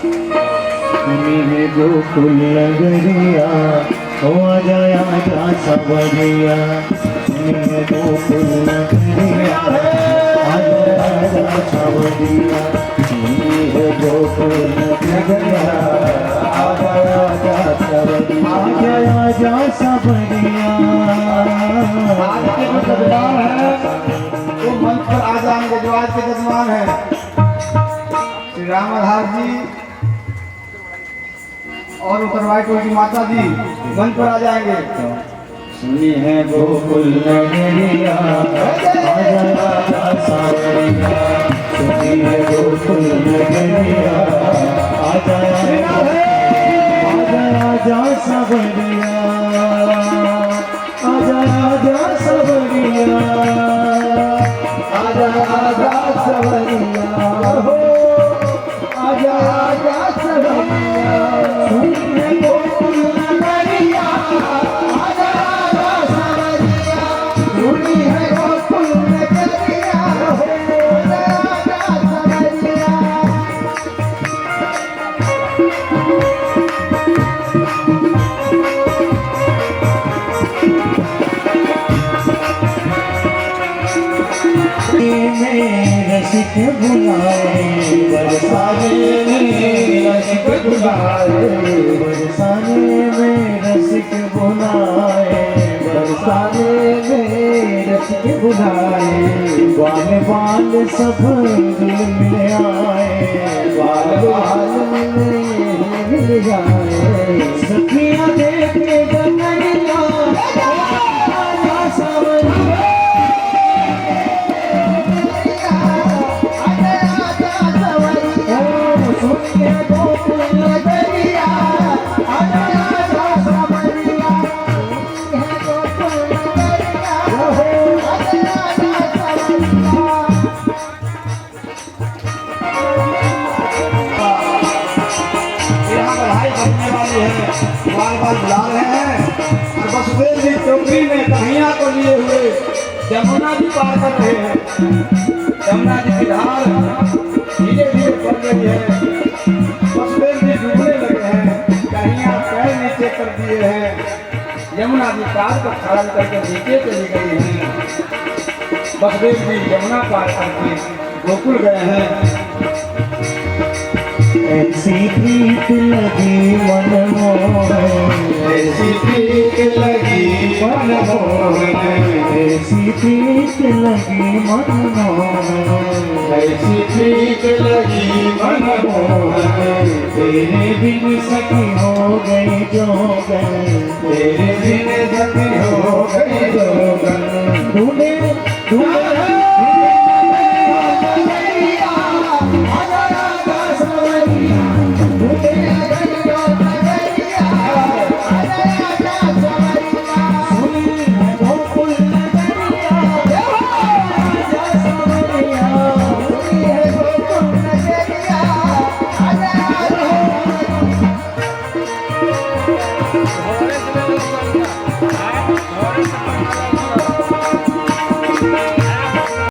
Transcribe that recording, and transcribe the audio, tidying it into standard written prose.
मेरे गोकुल नगरिया हो आजा सवरिया मेरे गोकुल नगरिया आजा सवरिया मेरे गोकुल नगरिया आजा सवरिया। आज के जो जजमान है वो मंच पर आ जाएंगे। जो आज के जजमान है श्री रामाधार जी और उत्तरवाई टोल की माता जी मंच पर आ जाएंगे। सुनी है गोकुल नगरिया आजा सवरिया सुनी है गोकुल नगरिया आजा सवरिया आजा सवरिया आजा सवरिया हो आजा सवरिया सुनी है गोकुल नगरिया आजा सवरिया सुनी है गोकुल नगरिया हो आजा सवरिया। रसिक बुलाए बरसाने में रसिक बुलाए बरसाने में रसिक बुलाए बरसाने में रसिक बुलाए बाल बाल सब दिल मिल आए बाल बाल मिल जाए सखियां देख के गगरिया आजा सवरिया बुला रहे हैं और वसुदेव जी टोकरी में कन्हैया को लिए हुए यमुना जी पार कर रहे हैं। यमुना जी की धार धीरे धीरे बढ़ रही है। वसुदेव जी डूबने लगे हैं। कन्हैया पैर नीचे कर दिए हैं। यमुना जी पार को खड़ा करके नीचे चली गई हैं। वसुदेव जी यमुना पार करके गोकुल गए हैं। ऐसी प्रीत लगी मनमोहन ऐसी प्रीत लगी मनमोहन ऐसी प्रीत लगी मनमोहन ऐसी प्रीत लगी मनमोहन तेरे बिन सखी हो गई जोगन तेरे बिन सखी हो गई जोगन ढूंढे ढूंढे